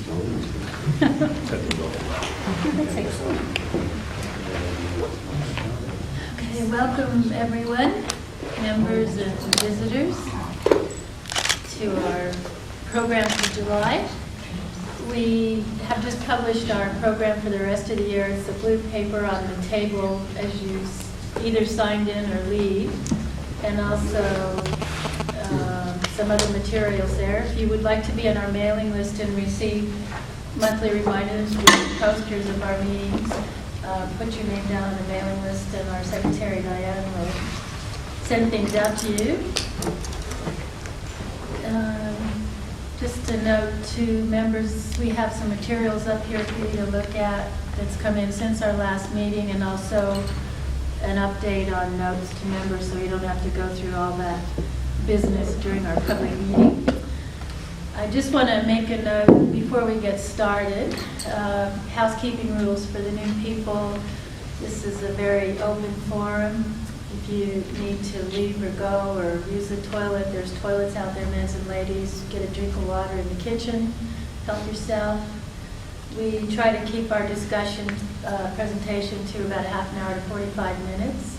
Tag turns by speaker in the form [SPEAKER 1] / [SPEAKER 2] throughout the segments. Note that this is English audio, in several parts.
[SPEAKER 1] That's excellent. Okay, welcome everyone, members and visitors, to our program for July. We have just published our program for the rest of the year. It's a blue paper on the table as you either signed in or leave, and also some other materials there. If you would like to be on our mailing list and receive monthly reminders with posters of our meetings, put your name down on the mailing list, and our secretary Diane will send things out to you. Just a note to members, we have some materials up here for you to look at that's come in since our last meeting, and also an update on notes to members so you don't have to go through all that business during our public meeting. I just want to make a note before we get started. Housekeeping rules for the new people. This is a very open forum. If you need to leave or go or use the toilet, there's toilets out there, men's and ladies. Get a drink of water in the kitchen. Help yourself. We try to keep our discussion presentation to about half an hour to 45 minutes,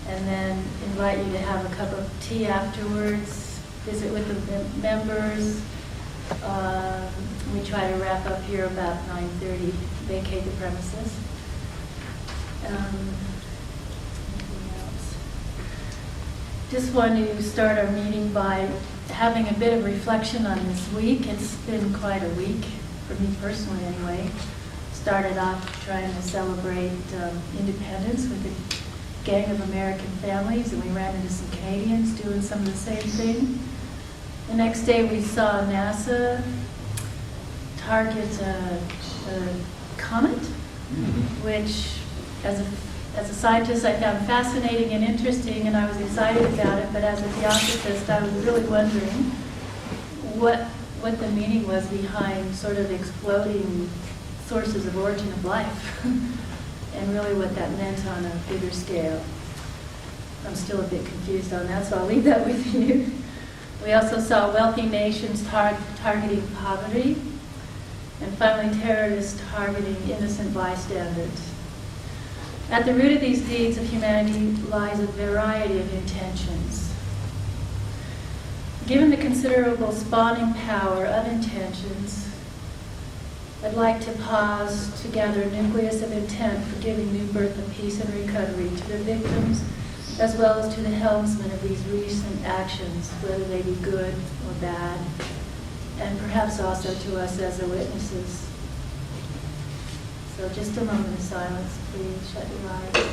[SPEAKER 1] and then invite you to have a cup of tea afterwards, visit with the members. We try to wrap up here about 9:30, vacate the premises. Just want to start our meeting by having a bit of reflection on this week. It's been quite a week, for me personally anyway. Started off trying to celebrate independence with a gang of American families, and we ran into some Canadians doing some of the same thing. The next day we saw NASA target a comet, which as a scientist I found fascinating and interesting, and I was excited about it, but as a theosophist I was really wondering what the meaning was behind sort of exploding sources of origin of life and really what that meant on a bigger scale. I'm still a bit confused on that, so I'll leave that with you. We also saw wealthy nations targeting poverty, and finally terrorists targeting innocent bystanders. At the root of these deeds of humanity lies a variety of intentions. Given the considerable spawning power of intentions, I'd like to pause to gather a nucleus of intent for giving new birth of peace and recovery to the victims, as well as to the helmsmen of these recent actions, whether they be good or bad, and perhaps also to us as the witnesses. So just a moment of silence, please. Shut your eyes.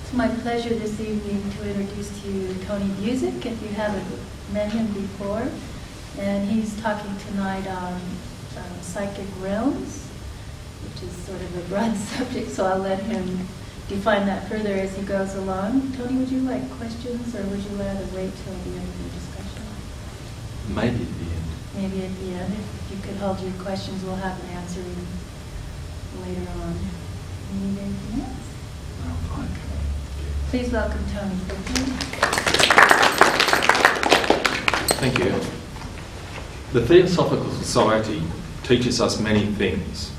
[SPEAKER 1] It's my pleasure this evening to introduce to you Tony Busick, if you haven't met him before. And he's talking tonight on psychic realms, which is sort of a broad subject, so I'll let him define that further as he goes along. Tony, would you like questions, or would you rather wait till the end of the discussion?
[SPEAKER 2] Maybe at the end.
[SPEAKER 1] Maybe at the end. If you could hold your questions, we'll have an answer later on. Need anything else?
[SPEAKER 2] No, fine.
[SPEAKER 1] Okay. Please welcome Tony Busick.
[SPEAKER 2] Thank you. The Theosophical Society teaches us many things,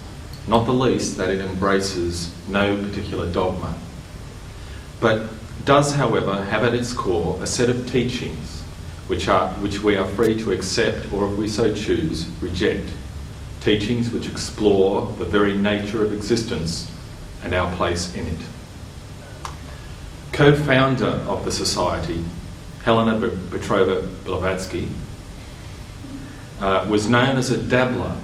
[SPEAKER 2] not the least that it embraces no particular dogma, but does, however, have at its core a set of teachings which we are free to accept, or if we so choose, reject. Teachings which explore the very nature of existence and our place in it. Co-founder of the Society, Helena Petrova Blavatsky, was known as a dabbler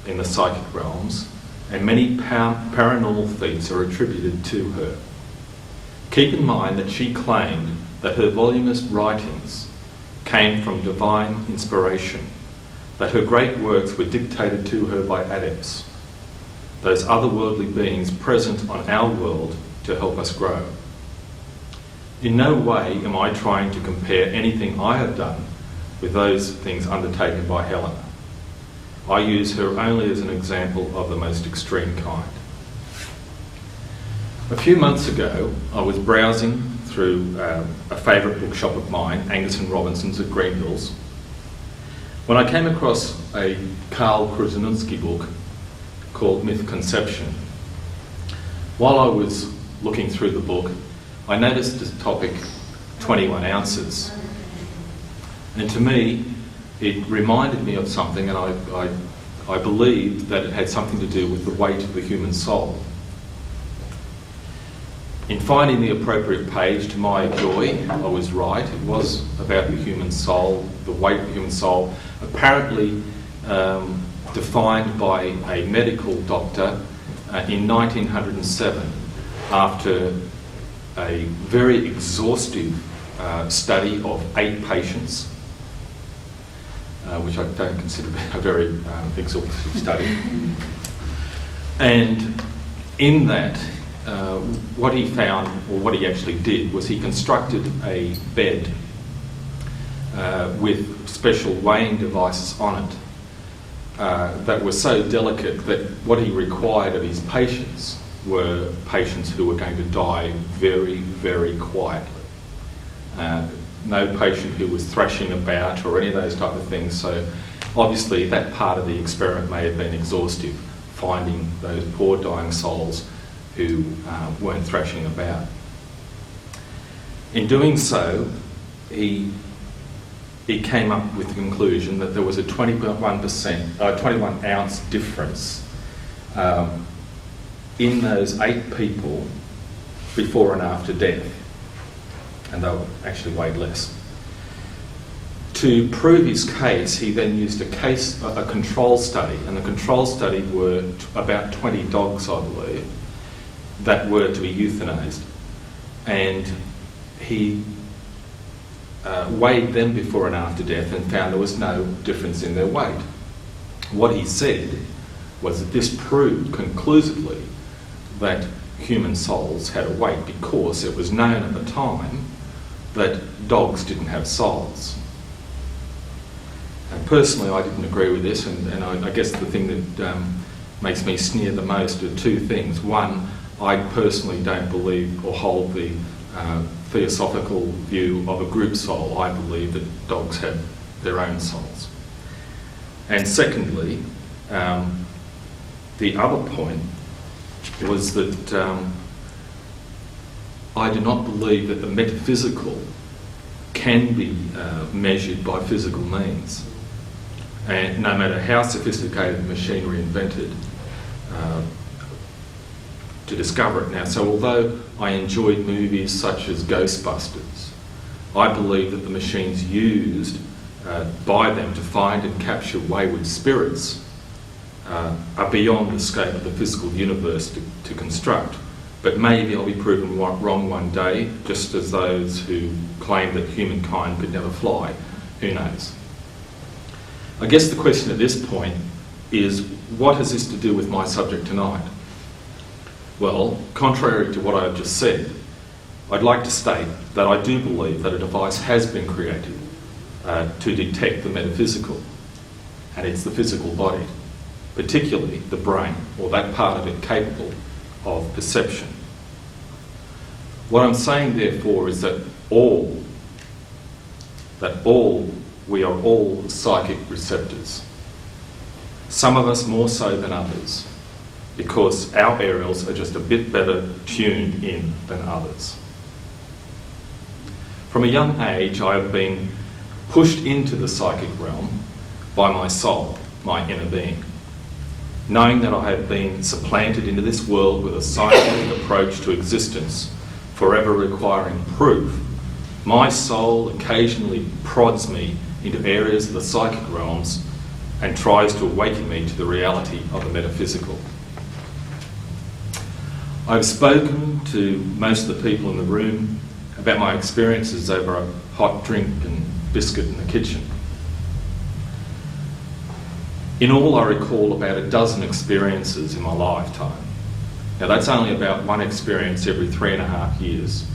[SPEAKER 2] in the psychic realms and many paranormal feats are attributed to her. Keep in mind that she claimed that her voluminous writings came from divine inspiration, that her great works were dictated to her by adepts, those otherworldly beings present on our world to help us grow. In no way am I trying to compare anything I have done with those things undertaken by Helena. I use her only as an example of the most extreme kind. A few months ago, I was browsing through a favourite bookshop of mine, Angus and Robinson's at Green Hills, when I came across a Karl Kruszyniewski book called Myth Conception. While I was looking through the book, I noticed the topic 21 ounces. And to me, it reminded me of something, and I believed that it had something to do with the weight of the human soul. In finding the appropriate page, to my joy, I was right. It was about the human soul, the weight of the human soul, apparently defined by a medical doctor in 1907 after a very exhaustive study of 8 patients, which I don't consider a very exhaustive study. And in that, what he found, or what he actually did, was he constructed a bed with special weighing devices on it that were so delicate that what he required of his patients were patients who were going to die very, very quietly. No patient who was thrashing about or any of those type of things. So obviously that part of the experiment may have been exhaustive, finding those poor dying souls who weren't thrashing about. In doing so, he came up with the conclusion that there was a 21 ounce difference in those 8 people before and after death, and they actually weighed less. To prove his case, he then used a control study, and the control study were about 20 dogs, I believe, that were to be euthanized, and he weighed them before and after death and found there was no difference in their weight. What he said was that this proved conclusively that human souls had a weight, because it was known at the time that dogs didn't have souls. And personally, I didn't agree with this, and I guess the thing that makes me sneer the most are 2 things. One, I personally don't believe or hold the theosophical view of a group soul. I believe that dogs have their own souls. And secondly, the other point was that I do not believe that the metaphysical can be measured by physical means. And no matter how sophisticated machinery invented to discover it now. So although I enjoyed movies such as Ghostbusters, I believe that the machines used by them to find and capture wayward spirits are beyond the scope of the physical universe to construct. But maybe I'll be proven wrong one day, just as those who claim that humankind could never fly. Who knows? I guess the question at this point is, what has this to do with my subject tonight? Well, contrary to what I've just said, I'd like to state that I do believe that a device has been created to detect the metaphysical, and it's the physical body, particularly the brain, or that part of it capable of perception. What I'm saying, therefore, is that we are all psychic receptors. Some of us more so than others, because our aerials are just a bit better tuned in than others. From a young age, I have been pushed into the psychic realm by my soul, my inner being. Knowing that I have been supplanted into this world with a scientific approach to existence, forever requiring proof, my soul occasionally prods me into areas of the psychic realms and tries to awaken me to the reality of the metaphysical. I've spoken to most of the people in the room about my experiences over a hot drink and biscuit in the kitchen. In all, I recall about a dozen experiences in my lifetime. Now, that's only about one experience every 3.5 years.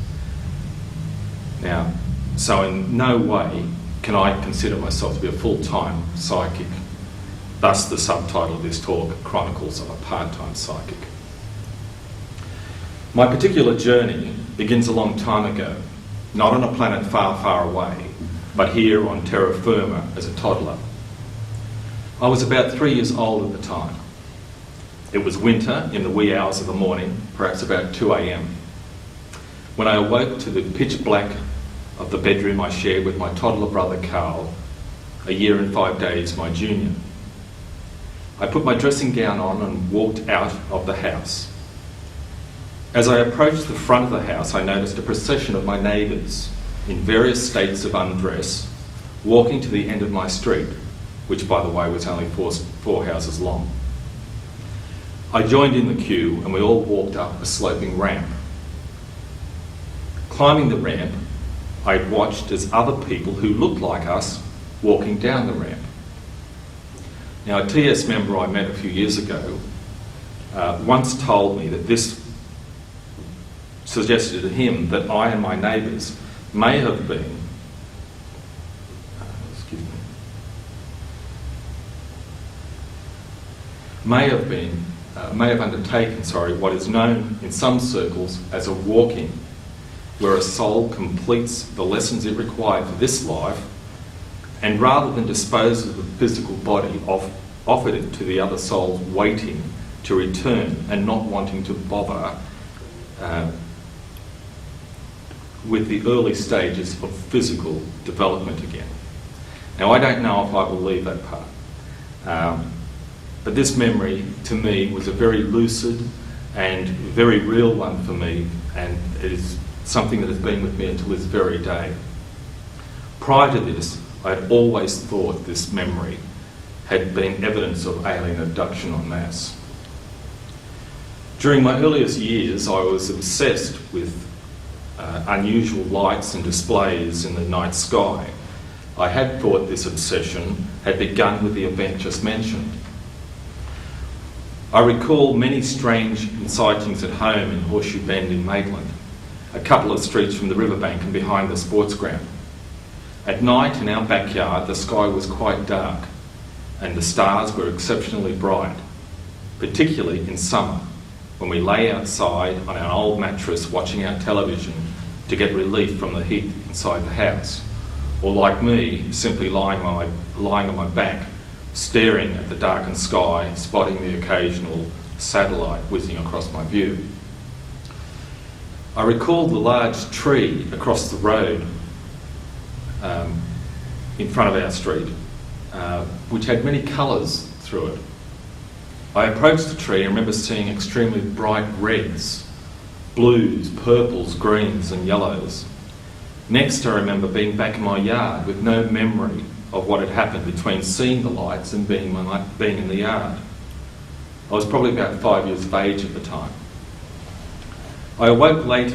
[SPEAKER 2] Now, so in no way can I consider myself to be a full-time psychic. Thus the subtitle of this talk, Chronicles of a Part-Time Psychic. My particular journey begins a long time ago, not on a planet far, far away, but here on terra firma as a toddler. I was about 3 years old at the time. It was winter in the wee hours of the morning, perhaps about 2 a.m, when I awoke to the pitch black of the bedroom I shared with my toddler brother Carl, a year and 5 days my junior. I put my dressing gown on and walked out of the house. As I approached the front of the house, I noticed a procession of my neighbours in various states of undress walking to the end of my street, which by the way was only four houses long. I joined in the queue and we all walked up a sloping ramp. Climbing the ramp, I watched as other people who looked like us walking down the ramp. Now, a TS member I met a few years ago once told me that this suggested to him that I and my neighbours may have been, may have undertaken, what is known in some circles as a walk-in, where a soul completes the lessons it required for this life, and rather than dispose of the physical body, offered it to the other souls waiting to return and not wanting to bother with the early stages of physical development again. Now, I don't know if I believe that part, but this memory to me was a very lucid and very real one for me, and it is something that has been with me until this very day. Prior to this, I had always thought this memory had been evidence of alien abduction en masse. During my earliest years, I was obsessed with unusual lights and displays in the night sky. I had thought this obsession had begun with the event just mentioned. I recall many strange sightings at home in Horseshoe Bend in Maitland, a couple of streets from the riverbank and behind the sports ground. At night in our backyard, the sky was quite dark and the stars were exceptionally bright, particularly in summer, when we lay outside on our old mattress watching our television to get relief from the heat inside the house, or like me, simply lying on my back, staring at the darkened sky, spotting the occasional satellite whizzing across my view. I recall the large tree across the road in front of our street, which had many colours through it. I approached the tree and remember seeing extremely bright reds, blues, purples, greens and yellows. Next, I remember being back in my yard with no memory of what had happened between seeing the lights and being in the yard. I was probably about 5 years of age at the time. I awoke late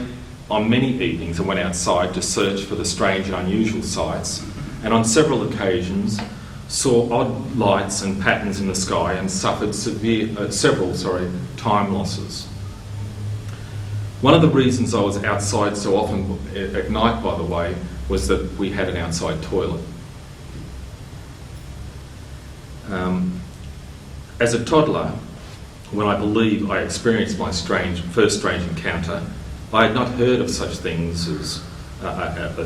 [SPEAKER 2] on many evenings and went outside to search for the strange and unusual sights, and on several occasions saw odd lights and patterns in the sky and suffered several time losses. One of the reasons I was outside so often at night, by the way, was that we had an outside toilet. As a toddler, when I believe I experienced my first strange encounter, I had not heard of such things as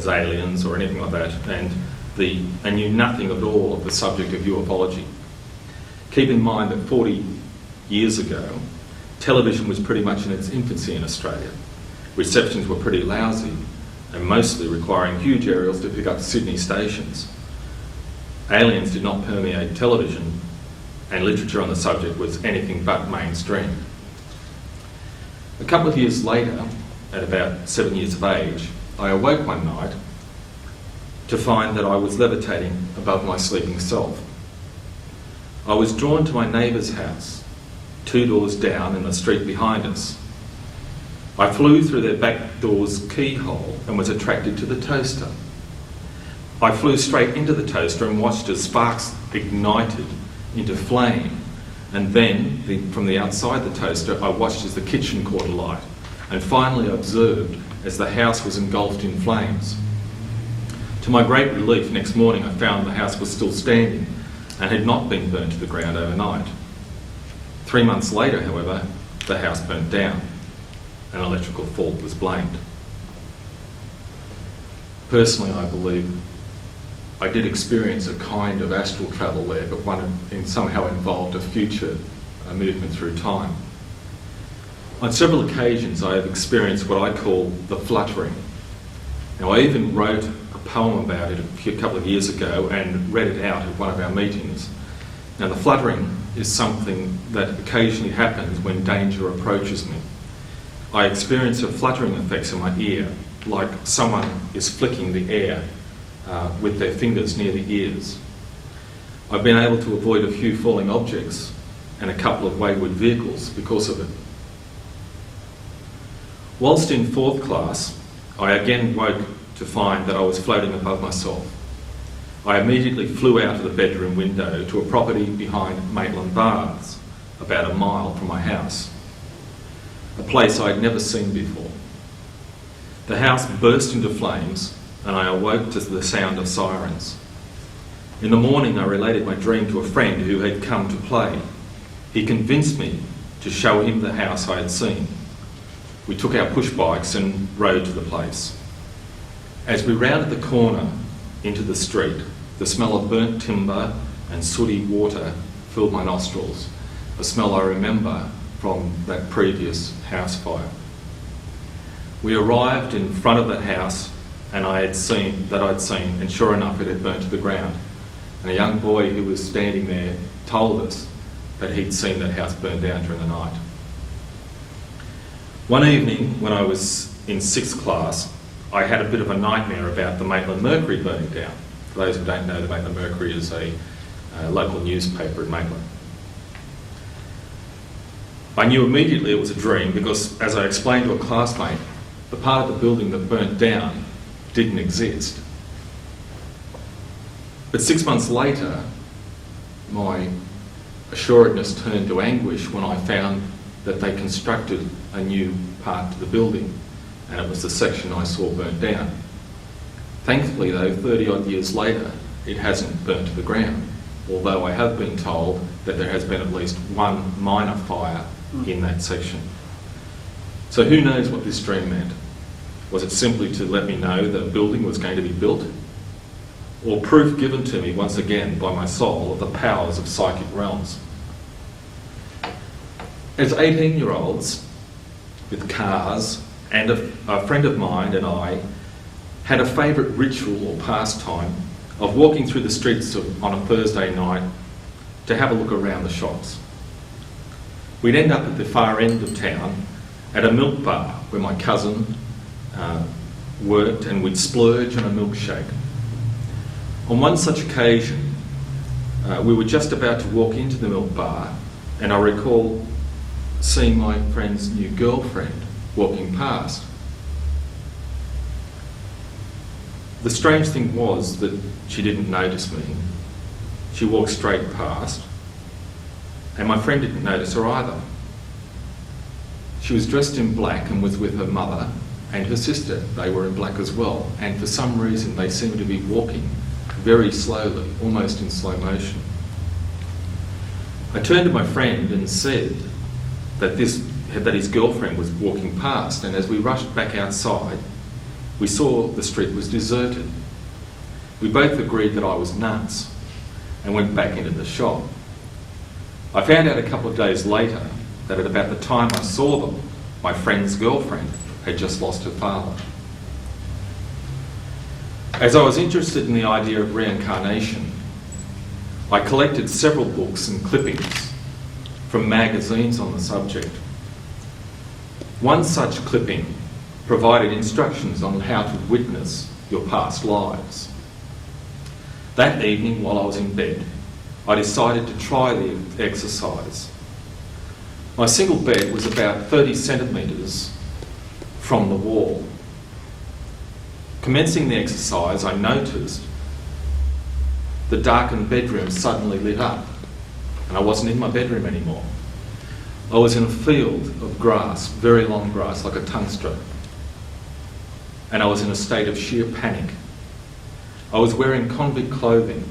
[SPEAKER 2] aliens or anything like that, and knew nothing at all of the subject of ufology. Keep in mind that 40 years ago, television was pretty much in its infancy in Australia. Receptions were pretty lousy and mostly requiring huge aerials to pick up Sydney stations. Aliens did not permeate television, and literature on the subject was anything but mainstream. A couple of years later, at about 7 years of age, I awoke one night to find that I was levitating above my sleeping self. I was drawn to my neighbour's house, 2 doors down in the street behind us. I flew through their back door's keyhole and was attracted to the toaster. I flew straight into the toaster and watched as sparks ignited into flame. And then, from the outside the toaster, I watched as the kitchen caught alight, and finally observed as the house was engulfed in flames. To my great relief, next morning I found the house was still standing and had not been burnt to the ground overnight. 3 months later, however, the house burnt down. An electrical fault was blamed. Personally, I believe I did experience a kind of astral travel there, but one somehow involved a future movement through time. On several occasions I have experienced what I call the fluttering. Now, I even wrote a poem about it a couple of years ago and read it out at one of our meetings. Now, the fluttering is something that occasionally happens when danger approaches me. I experience a fluttering effects in my ear, like someone is flicking the air with their fingers near the ears. I've been able to avoid a few falling objects and a couple of wayward vehicles because of it. Whilst in 4th class, I again woke to find that I was floating above myself. I immediately flew out of the bedroom window to a property behind Maitland Baths, about a mile from my house, a place I had never seen before. The house burst into flames and I awoke to the sound of sirens. In the morning I related my dream to a friend who had come to play. He convinced me to show him the house I had seen. We took our push bikes and rode to the place. As we rounded the corner into the street, the smell of burnt timber and sooty water filled my nostrils, a smell I remember from that previous house fire. We arrived in front of that house and I'd seen, and sure enough it had burnt to the ground. And a young boy who was standing there told us that he'd seen that house burn down during the night. One evening when I was in 6th class, I had a bit of a nightmare about the Maitland Mercury burning down. For those who don't know, the Maitland Mercury is a local newspaper in Maitland. I knew immediately it was a dream because, as I explained to a classmate, the part of the building that burnt down didn't exist. But 6 months later, my assuredness turned to anguish when I found that they constructed a new part to the building, and it was the section I saw burnt down. Thankfully though, 30 odd years later, it hasn't burnt to the ground, although I have been told that there has been at least one minor fire in that section. So who knows what this dream meant? Was it simply to let me know that a building was going to be built? Or proof given to me once again by my soul of the powers of psychic realms? As 18-year-olds with cars, and a friend of mine and I had a favourite ritual or pastime of walking through the streets on a Thursday night to have a look around the shops. We'd end up at the far end of town at a milk bar where my cousin worked, and we'd splurge on a milkshake. On one such occasion, we were just about to walk into the milk bar, and I recall seeing my friend's new girlfriend walking past. The strange thing was that she didn't notice me. She walked straight past, and my friend didn't notice her either. She was dressed in black and was with her mother and her sister. They were in black as well, and for some reason they seemed to be walking very slowly, almost in slow motion. I turned to my friend and said that his girlfriend was walking past, and as we rushed back outside, we saw the street was deserted. We both agreed that I was nuts and went back into the shop. I found out a couple of days later that at about the time I saw them, my friend's girlfriend had just lost her father. As I was interested in the idea of reincarnation, I collected several books and clippings from magazines on the subject. One such clipping provided instructions on how to witness your past lives. That evening, while I was in bed, I decided to try the exercise. My single bed was about 30 centimetres from the wall. Commencing the exercise, I noticed the darkened bedroom suddenly lit up, and I wasn't in my bedroom anymore. I was in a field of grass, very long grass, like a tungstra, and I was in a state of sheer panic. I was wearing convict clothing,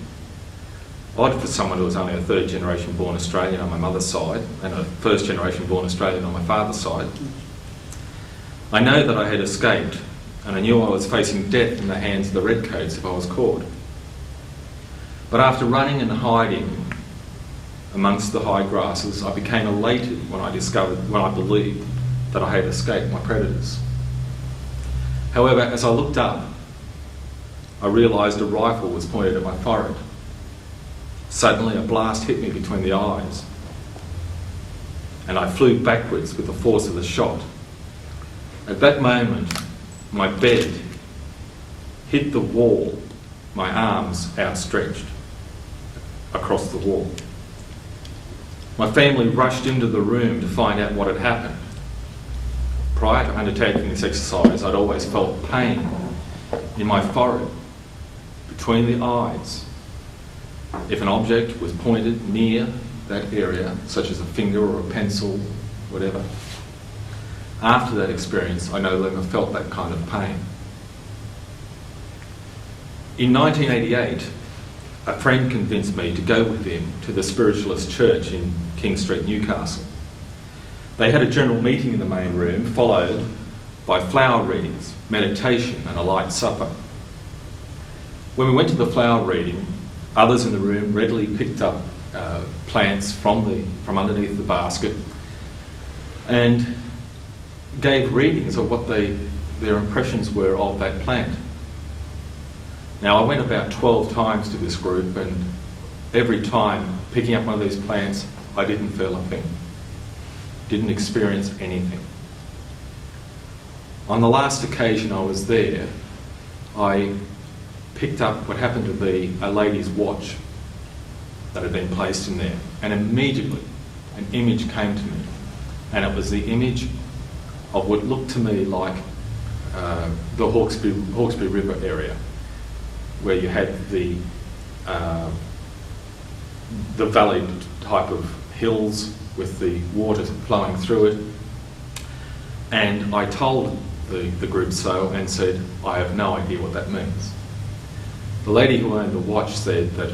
[SPEAKER 2] odd for someone who was only a third generation born Australian on my mother's side and a first generation born Australian on my father's side. I know that I had escaped, and I knew I was facing death in the hands of the redcoats if I was caught. But after running and hiding amongst the high grasses, I became elated when I believed that I had escaped my predators. However, as I looked up, I realised a rifle was pointed at my forehead. Suddenly, a blast hit me between the eyes, and I flew backwards with the force of the shot. At that moment, my bed hit the wall, my arms outstretched across the wall. My family rushed into the room to find out what had happened. Prior to undertaking this exercise, I'd always felt pain in my forehead, between the eyes, if an object was pointed near that area, such as a finger or a pencil, whatever. After that experience, I no longer felt that kind of pain. In 1988, a friend convinced me to go with him to the Spiritualist Church in King Street, Newcastle. They had a general meeting in the main room, followed by flower readings, meditation and a light supper. When we went to the flower reading, others in the room readily picked up plants from underneath the basket and gave readings of what their impressions were of that plant. Now, I went about 12 times to this group, and every time picking up one of these plants, I didn't feel a thing, didn't experience anything. On the last occasion I was there, I picked up what happened to be a lady's watch that had been placed in there, and immediately an image came to me, and it was the image of what looked to me like the Hawkesbury River area, where you had the valley type of hills with the water flowing through it. And I told the group so, and said, I have no idea what that means. The lady who owned the watch said that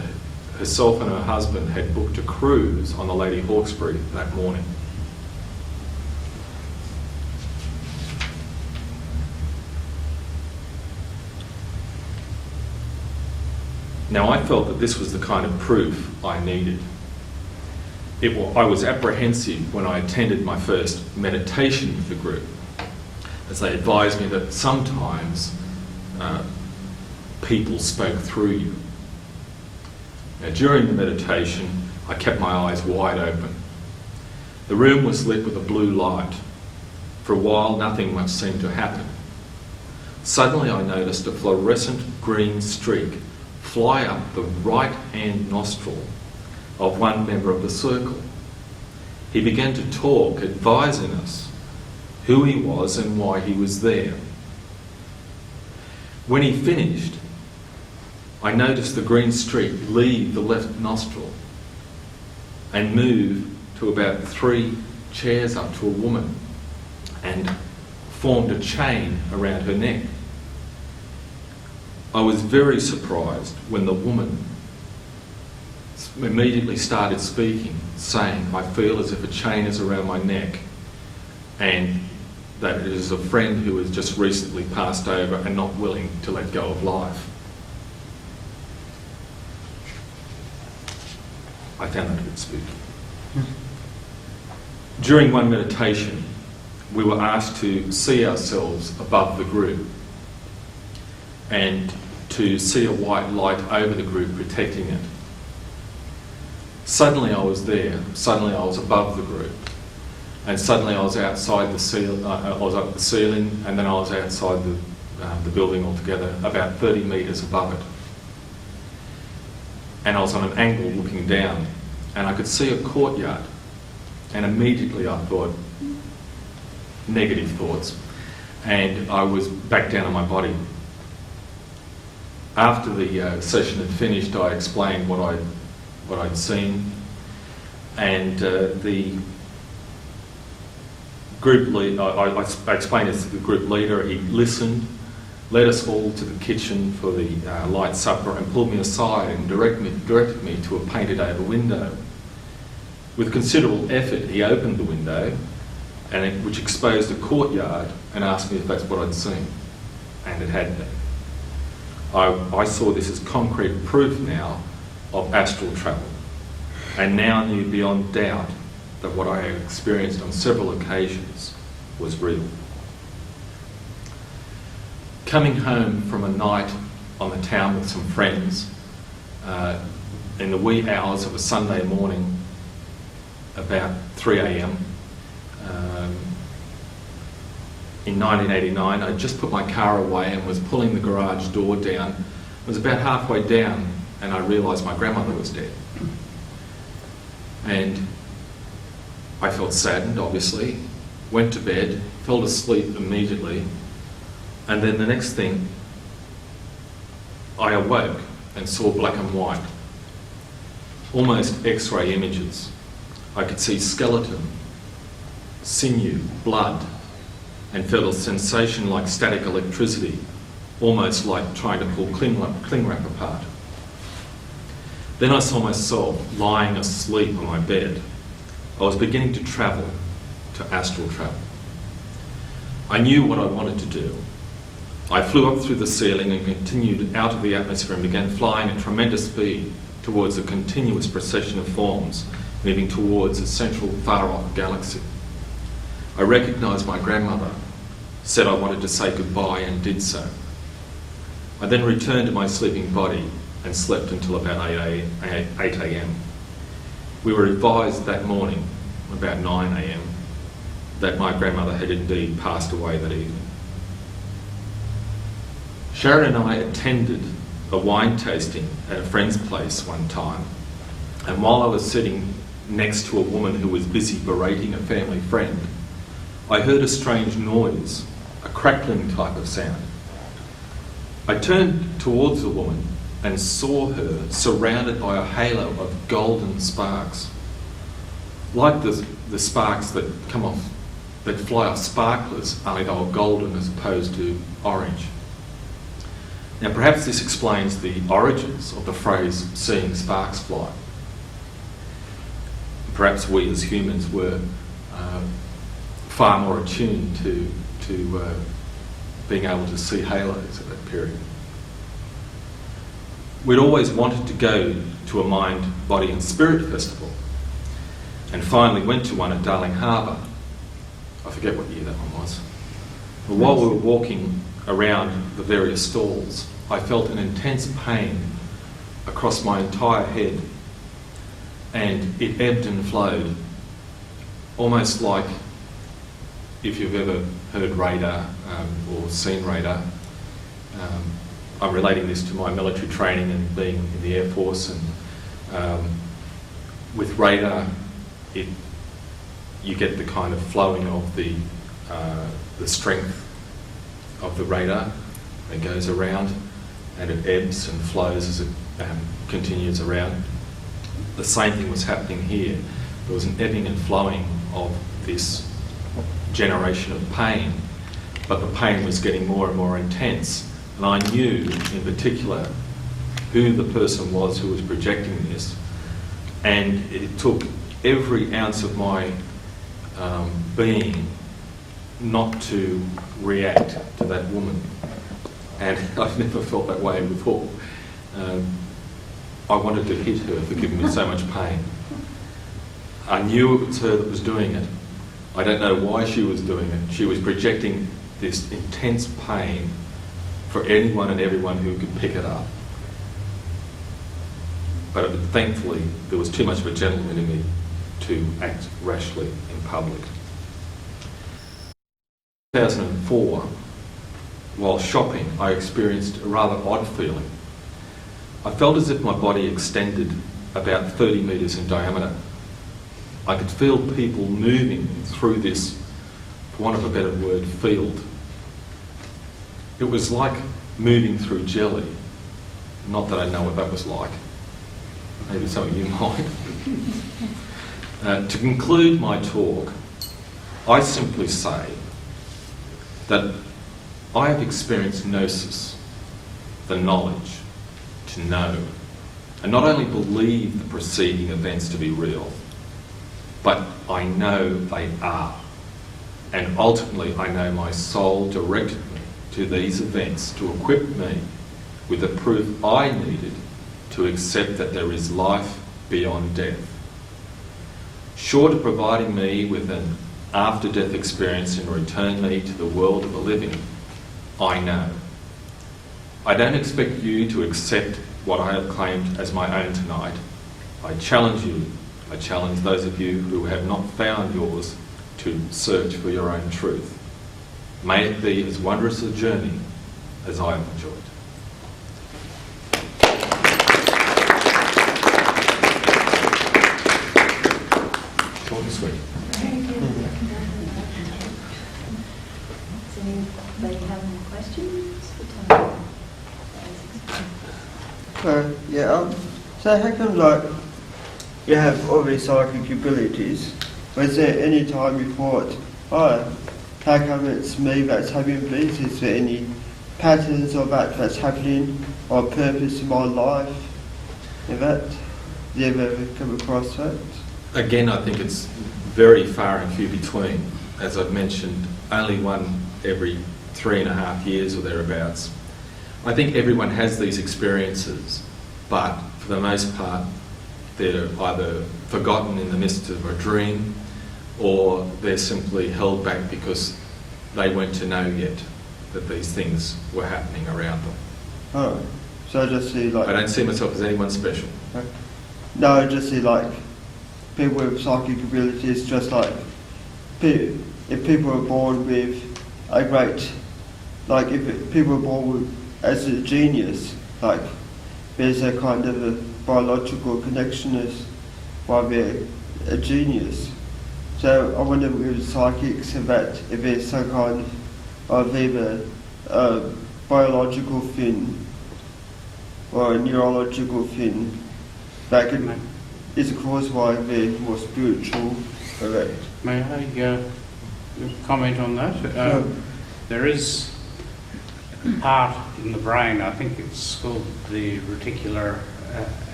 [SPEAKER 2] herself and her husband had booked a cruise on the Lady Hawkesbury that morning. Now, I felt that this was the kind of proof I needed. I was apprehensive when I attended my first meditation with the group, as they advised me that sometimes people spoke through you. Now, during the meditation, I kept my eyes wide open. The room was lit with a blue light. For a while, nothing much seemed to happen. Suddenly, I noticed a fluorescent green streak fly up the right-hand nostril of one member of the circle. He began to talk, advising us who he was and why he was there. When he finished, I noticed the green streak leave the left nostril and move to about 3 chairs up to a woman and formed a chain around her neck. I was very surprised when the woman immediately started speaking, saying, I feel as if a chain is around my neck, and that it is a friend who has just recently passed over and not willing to let go of life. I found that a bit spooky. During one meditation, we were asked to see ourselves above the group and to see a white light over the group protecting it. Suddenly I was there, suddenly I was above the group, and suddenly I was outside the ceiling, I was up the ceiling, and then I was outside the building altogether, about 30 metres above it. And I was on an angle looking down, and I could see a courtyard, and immediately I thought negative thoughts. and I was back down on my body. After the session had finished, I explained what I'd seen, and the group leader, I explained this to the group leader. He listened, led us all to the kitchen for the light supper, and pulled me aside and directed me to a painted over window. With considerable effort, he opened the window, which exposed a courtyard, and asked me if that's what I'd seen, and it had been. I saw this as concrete proof now of astral travel, and now knew beyond doubt that what I had experienced on several occasions was real. Coming home from a night on the town with some friends, in the wee hours of a Sunday morning, about 3 a.m, in 1989, I just put my car away and was pulling the garage door down. I was about halfway down and I realised my grandmother was dead. And I felt saddened, obviously, went to bed, fell asleep immediately, and then the next thing, I awoke and saw black and white, almost X-ray images. I could see skeleton, sinew, blood, and felt a sensation like static electricity, almost like trying to pull cling wrap apart. Then I saw myself lying asleep on my bed. I was beginning to travel, to astral travel. I knew what I wanted to do. I flew up through the ceiling and continued out of the atmosphere and began flying at tremendous speed towards a continuous procession of forms, moving towards a central far-off galaxy. I recognised my grandmother, said I wanted to say goodbye, and did so. I then returned to my sleeping body and slept until about 8 a.m. We were advised that morning, about 9 a.m, that my grandmother had indeed passed away that evening. Sharon and I attended a wine tasting at a friend's place one time, and while I was sitting next to a woman who was busy berating a family friend, I heard a strange noise, a crackling type of sound. I turned towards the woman and saw her surrounded by a halo of golden sparks, like the sparks that come off, that fly off sparklers, only they were golden as opposed to orange. Now perhaps this explains the origins of the phrase "seeing sparks fly." Perhaps we as humans were far more attuned to being able to see halos at that period. We'd always wanted to go to a mind, body and spirit festival, and finally went to one at Darling Harbour. I forget what year that one was. But while we were walking around the various stalls, I felt an intense pain across my entire head, and it ebbed and flowed, almost like if you've ever heard radar or seen radar. I'm relating this to my military training and being in the Air Force, and with radar, you get the kind of flowing of the strength of the radar that goes around, and it ebbs and flows as it continues around. The same thing was happening here. There was an ebbing and flowing of this generation of pain, but the pain was getting more and more intense. And I knew in particular who the person was who was projecting this, and it took every ounce of my being not to react to that woman. And I've never felt that way before. I wanted to hit her for giving me so much pain. I knew it was her that was doing it. I don't know why she was doing it. She was projecting this intense pain for anyone and everyone who could pick it up. But thankfully, there was too much of a gentleman in me to act rashly in public. In 2004, while shopping, I experienced a rather odd feeling. I felt as if my body extended about 30 metres in diameter. I could feel people moving through this, for want of a better word, field. It was like moving through jelly. Not that I know what that was like. Maybe some of you might. To conclude my talk, I simply say that I have experienced gnosis, the knowledge, to know, and not only believe the preceding events to be real, but I know they are. And ultimately, I know my soul directed me to these events to equip me with the proof I needed to accept that there is life beyond death. Short of providing me with an after-death experience and return me to the world of the living, I know. I don't expect you to accept what I have claimed as my own tonight. I challenge you, I challenge those of you who have not found yours to search for your own truth. May it be as wondrous a journey as I have enjoyed. Short and sweet.
[SPEAKER 1] Very good. Does anybody have any questions for Tony?
[SPEAKER 3] So how come, like, you have all these psychic abilities? Was there any time you thought, oh, how come it's me that's having these? Is there any patterns of that's happening or purpose in my life? In that, do you ever come across that?
[SPEAKER 2] Again, I think it's very far and few between. As I've mentioned, only one every 3.5 years or thereabouts. I think everyone has these experiences, but for the most part, they're either forgotten in the midst of a dream, or they're simply held back because they weren't to know yet that these things were happening around them.
[SPEAKER 3] Oh, so I just see like...
[SPEAKER 2] I don't see myself as anyone special.
[SPEAKER 3] No, I just see like people with psychic abilities, just like if people are born with a great, like if people are born with, as a genius, like there's a kind of a biological connection as why they're a genius. So I wonder with psychics that if there's some kind of either a biological thing or a neurological thing that is a cause why they're more spiritual.
[SPEAKER 4] May I comment on that? There is a part in the brain, I think it's called the reticular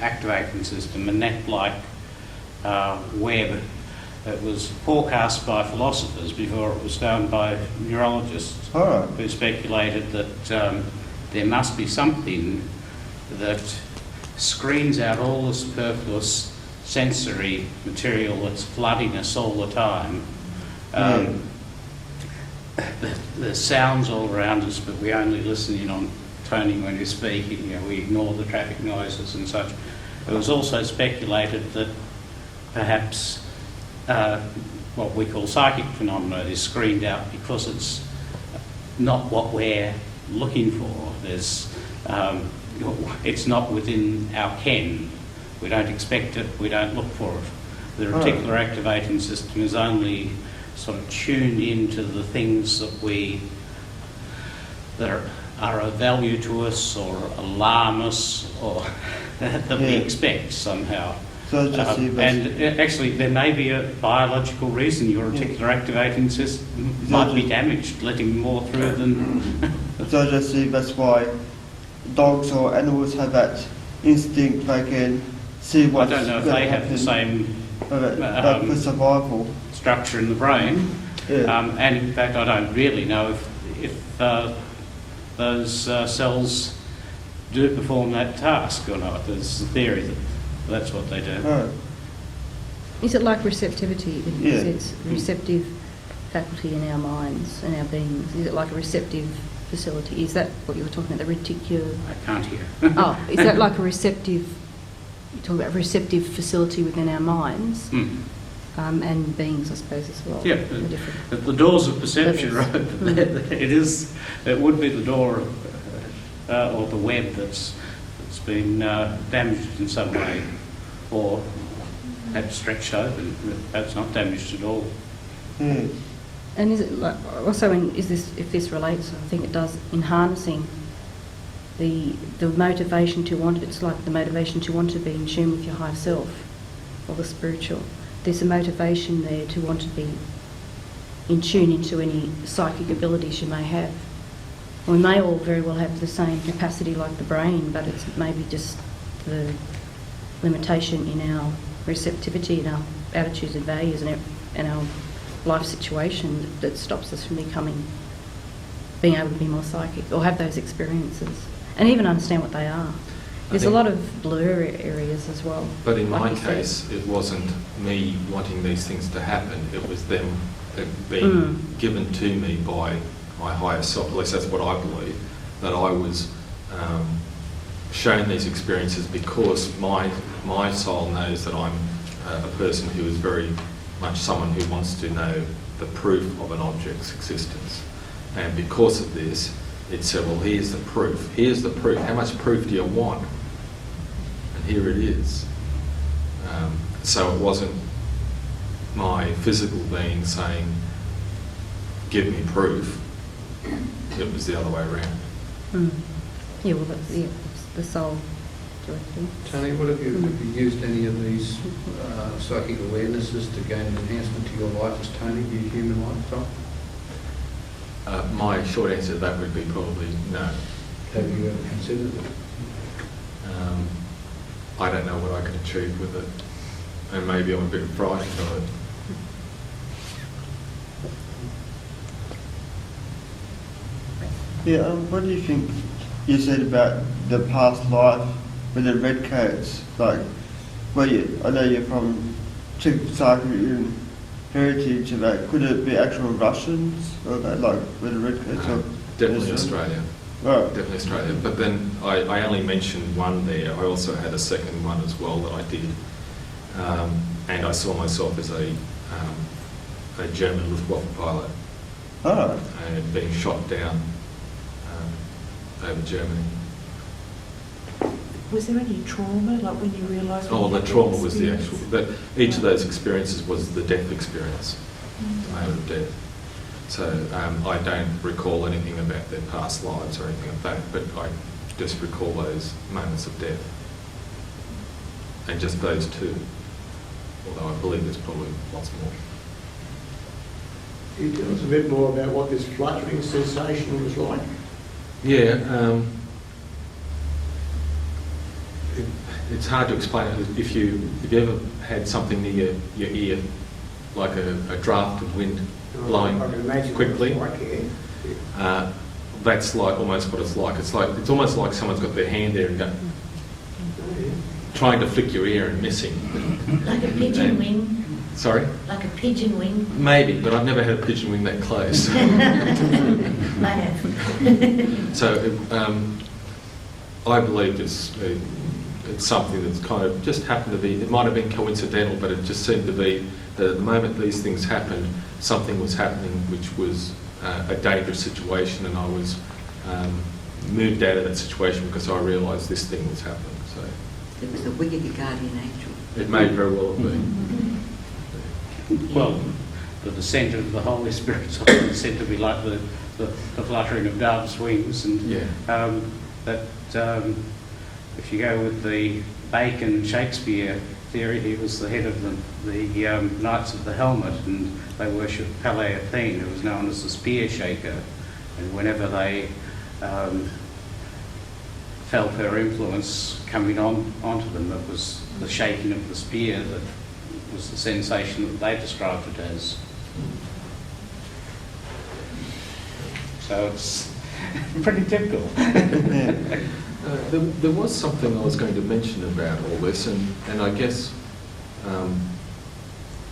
[SPEAKER 4] activating system, a net-like web that was forecast by philosophers before it was found by neurologists who speculated that there must be something that screens out all the superfluous sensory material that's flooding us all the time. There's sounds all around us, but we only listen in on Tony when he's speaking. You know, we ignore the traffic noises and such. It was also speculated that perhaps what we call psychic phenomena is screened out because it's not what we're looking for. It's not within our ken. We don't expect it, we don't look for it. The reticular activating system is only sort of tuned into the things that are of value to us or alarm us or that we expect somehow.
[SPEAKER 3] So just
[SPEAKER 4] and actually there may be a biological reason your reticular activating system might be damaged, letting more through than...
[SPEAKER 3] So I just see that's why dogs or animals have that instinct, they can see what's
[SPEAKER 4] I don't know if they have the same
[SPEAKER 3] for survival
[SPEAKER 4] structure in the brain, and in fact I don't really know if those cells do perform that task or not. There's a theory that that's what they do.
[SPEAKER 5] Is it like receptivity? It's a receptive faculty in our minds and our beings. Is it like a receptive facility? Is that what you were talking about, the reticular?
[SPEAKER 4] I can't hear.
[SPEAKER 5] Is that like a receptive, you're talking about a receptive facility within our minds and beings, I suppose, as well?
[SPEAKER 4] Yeah, the doors of perception, right? It would be the door or the web that's been damaged in some way, or perhaps stretched open, perhaps not damaged at all.
[SPEAKER 5] And is it like, also if this relates, I think it does, in harnessing the motivation to want, it's like the motivation to want to be in tune with your higher self or the spiritual. There's a motivation there to want to be in tune into any psychic abilities you may have. We may all very well have the same capacity like the brain, but it's maybe just the limitation in our receptivity and our attitudes and values and our life situation that stops us from being able to be more psychic or have those experiences and even understand what they are. There's a lot of blur areas as well.
[SPEAKER 2] But in
[SPEAKER 5] like
[SPEAKER 2] my
[SPEAKER 5] you said.
[SPEAKER 2] case, it wasn't me wanting these things to happen, it was them being given to me by my higher self. At least that's what I believe, that I was shown these experiences because my soul knows that I'm a person who is very much someone who wants to know the proof of an object's existence. And because of this, it said, well, here's the proof. Here's the proof. How much proof do you want? And here it is. So it wasn't my physical being saying, give me proof. It was the other way around.
[SPEAKER 5] Yeah, well, that's the soul directly.
[SPEAKER 6] Tony, what have you used any of these psychic awarenesses to gain an enhancement to your life as Tony, your human lifestyle?
[SPEAKER 2] My short answer to that would be probably no.
[SPEAKER 6] Have you ever considered it?
[SPEAKER 2] I don't know what I could achieve with it, and maybe I'm a bit frightened of it.
[SPEAKER 3] Yeah, what do you think you said about the past life with the red coats? Like, I know you're from Czech Cypriot heritage, of that. Could it be actual Russians or that, like with the red coats? Or
[SPEAKER 2] Definitely Australia.
[SPEAKER 3] Right.
[SPEAKER 2] Definitely Australia. But then I only mentioned one there. I also had a second one as well that I did. And I saw myself as a German Luftwaffe pilot and being shot down over Germany.
[SPEAKER 7] Was there any trauma, like when you realised?
[SPEAKER 2] Oh, the trauma was the actual... each of those experiences was the death experience, the moment of death. So I don't recall anything about their past lives or anything like that, but I just recall those moments of death. And just those two, although I believe there's probably lots more.
[SPEAKER 8] Can you tell us a bit more about what this fluttering sensation was like?
[SPEAKER 2] Yeah, it's hard to explain it. If you ever had something near your ear, like a draft of wind blowing
[SPEAKER 8] I can imagine
[SPEAKER 2] quickly,
[SPEAKER 8] what it's like, yeah.
[SPEAKER 2] that's like almost what it's like. It's almost like someone's got their hand there and trying to flick your ear and missing.
[SPEAKER 7] Like a pigeon wing?
[SPEAKER 2] Sorry?
[SPEAKER 7] Like a pigeon wing?
[SPEAKER 2] Maybe, but I've never had a pigeon wing that close.
[SPEAKER 7] I have.
[SPEAKER 2] So I believe it's something that's kind of just happened to be, it might have been coincidental, but it just seemed to be that at the moment these things happened, something was happening which was a dangerous situation, and I was moved out of that situation because I realised this thing was happening. So
[SPEAKER 7] It was a wicked guardian angel.
[SPEAKER 2] it may very well have been.
[SPEAKER 4] Well, the descent of the Holy Spirit's often said to be like the fluttering of doves' wings, and if you go with the Bacon Shakespeare theory, he was the head of the Knights of the Helmet, and they worshipped Palais Athene, who was known as the spear shaker, and whenever they felt her influence coming onto them, it was the shaking of the spear that was the sensation that they described it as. So it's pretty typical.
[SPEAKER 2] There was something I was going to mention about all this, and I guess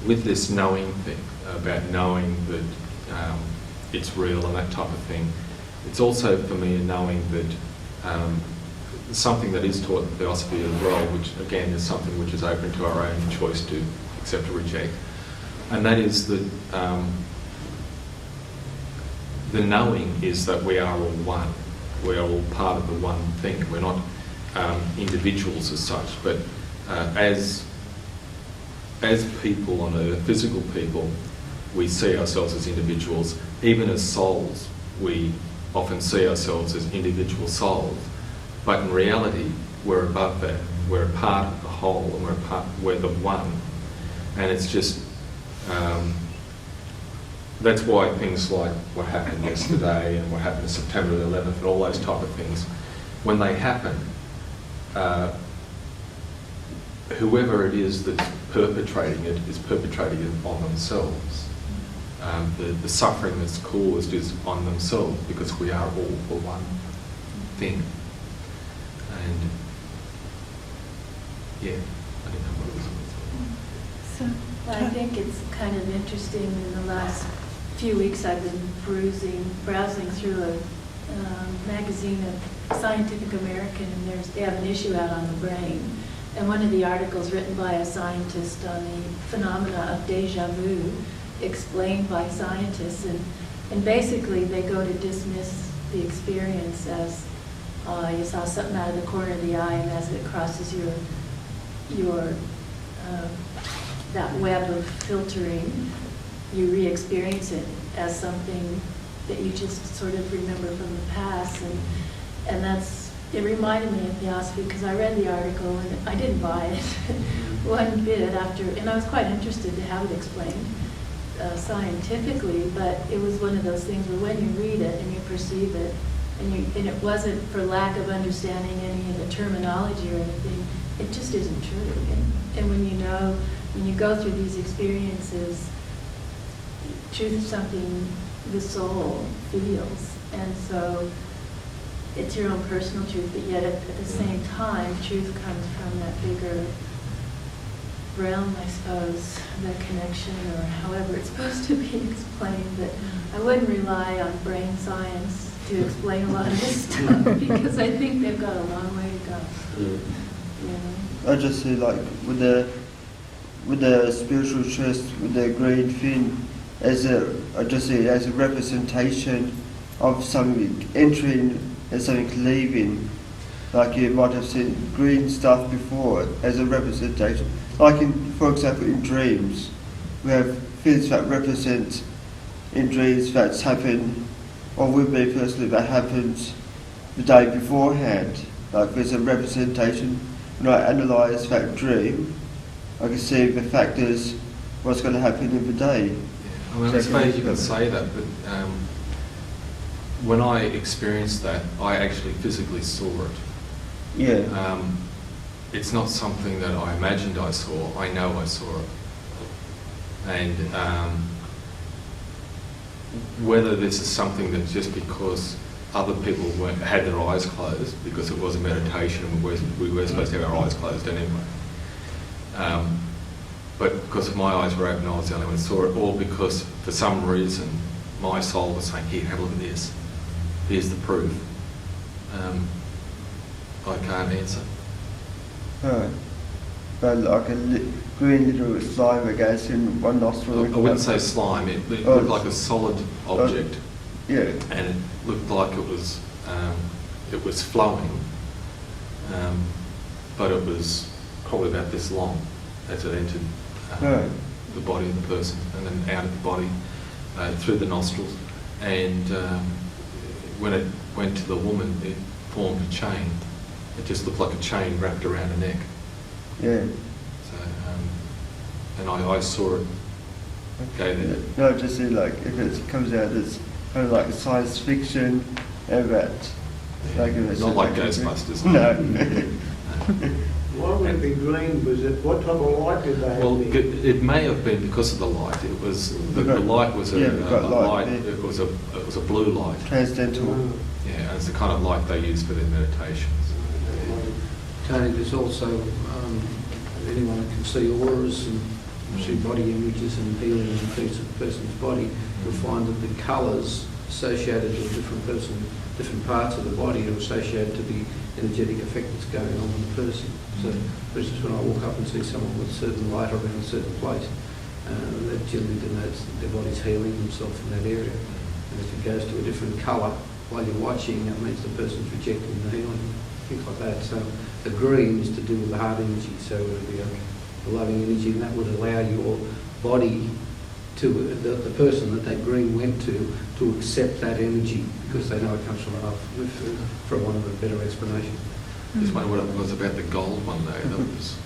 [SPEAKER 2] with this knowing thing, about knowing that it's real and that type of thing, it's also for me a knowing that something that is taught in Theosophy as well, which again is something which is open to our own choice to accept or reject, and that is that the knowing is that we are all one. We are all part of the one thing. We're not individuals as such, but as people on earth, physical people, we see ourselves as individuals. Even as souls, we often see ourselves as individual souls, but in reality, we're above that. We're a part of the whole, and we're the one. And it's just, that's why things like what happened yesterday and what happened September the 11th and all those type of things, when they happen, whoever it is that's perpetrating it is perpetrating it on themselves. The suffering that's caused is on themselves, because we are all for one thing. And yeah, I don't know what it was.
[SPEAKER 1] So I think it's kind of interesting. In the last few weeks, I've been browsing through a magazine of Scientific American, and they have an issue out on the brain. And one of the articles written by a scientist on the phenomena of déjà vu, explained by scientists, and basically they go to dismiss the experience as you saw something out of the corner of the eye, and as it crosses your that web of filtering, you re-experience it as something that you just sort of remember from the past, and it reminded me of Theosophy, because I read the article and I didn't buy it one bit after, and I was quite interested to have it explained scientifically, but it was one of those things where when you read it and you perceive it, and it wasn't for lack of understanding any of the terminology or anything, it just isn't true. And when you go through these experiences, truth is something the soul feels, and so it's your own personal truth, but yet at the same time, truth comes from that bigger realm, I suppose, the connection, or however it's supposed to be explained. But I wouldn't rely on brain science to explain a lot of this stuff, because I think they've got a long way to go.
[SPEAKER 3] I just see, like, with the spiritual trust, with the green thing, I just see it as a representation of something entering and something leaving. Like you might have seen green stuff before as a representation. Like for example, in dreams, we have things that represent in dreams that's happened, or with me personally, that happens the day beforehand. Like there's a representation. When I analyse that dream, I can see the factors, what's going to happen in the day.
[SPEAKER 2] I mean, I suppose you can say that, but when I experienced that, I actually physically saw it.
[SPEAKER 3] Yeah.
[SPEAKER 2] It's not something that I imagined I saw. I know I saw it. And whether this is something that just because other people had their eyes closed, because it was a meditation, we were supposed to have our eyes closed anyway. But because my eyes were open, I was the only one who saw it, or because for some reason my soul was saying, here, have a look at this. Here's the proof. I can't answer.
[SPEAKER 3] Right. But like a green little slime that goes in one nostril.
[SPEAKER 2] I wouldn't say slime, it looked like a solid object.
[SPEAKER 3] Yeah.
[SPEAKER 2] And it looked like it was flowing, but it was probably about this long as it entered the body of the person, and then out of the body through the nostrils. And when it went to the woman, it formed a chain. It just looked like a chain wrapped around her neck.
[SPEAKER 3] Yeah.
[SPEAKER 2] So, and I saw it go there.
[SPEAKER 3] No, just see, like, if it comes out as kind of like science fiction and that. Like if it's
[SPEAKER 2] Not like Ghostbusters.
[SPEAKER 3] No.
[SPEAKER 8] Why would it be green? What type of light did they have?
[SPEAKER 2] Well,
[SPEAKER 8] there?
[SPEAKER 2] it may have been because of the light. It was the light was a light. It was a blue light.
[SPEAKER 3] Transcendental.
[SPEAKER 8] Oh.
[SPEAKER 2] Yeah, and it's the kind of light they use for their meditations.
[SPEAKER 6] Tony, there's also anyone that can see auras and see body images and healing in a person's body will find that the colours associated with different parts of the body are associated to the energetic effect that's going on in the person. So, for instance, when I walk up and see someone with a certain light around a certain place, that generally denotes that their body's healing themselves in that area. And if it goes to a different colour while you're watching, that means the person's rejecting the healing, things like that. So the green is to do with the heart energy, so it would be a loving energy, and that would allow your body to the person that green went to accept that energy because they know it comes from love, for want of a better explanation.
[SPEAKER 2] Just wonder what it was about the gold one though. That was,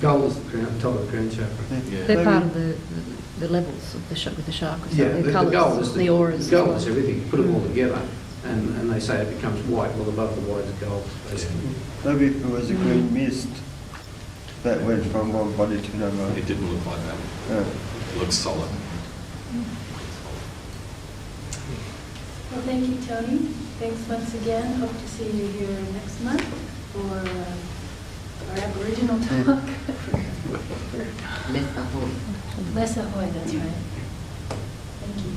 [SPEAKER 6] Gold is the top of the crown chakra.
[SPEAKER 2] yeah.
[SPEAKER 5] They're part of the levels of with the chakras.
[SPEAKER 6] Yeah,
[SPEAKER 5] the
[SPEAKER 6] the
[SPEAKER 5] colours,
[SPEAKER 6] gold is
[SPEAKER 5] the auras.
[SPEAKER 6] The gold is everything. You put them all together, and they say it becomes white. Well, above the white is gold, basically.
[SPEAKER 3] Maybe if it was a green mist that went from one body to another.
[SPEAKER 2] It didn't look like that. It looks solid.
[SPEAKER 1] Well, thank you, Tony. Thanks once again. Hope to see you here next month for our Aboriginal talk.
[SPEAKER 7] Left ahoy.
[SPEAKER 1] Les Ahoy, that's right. Thank you.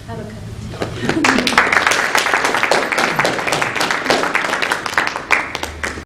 [SPEAKER 1] Have a cup of tea.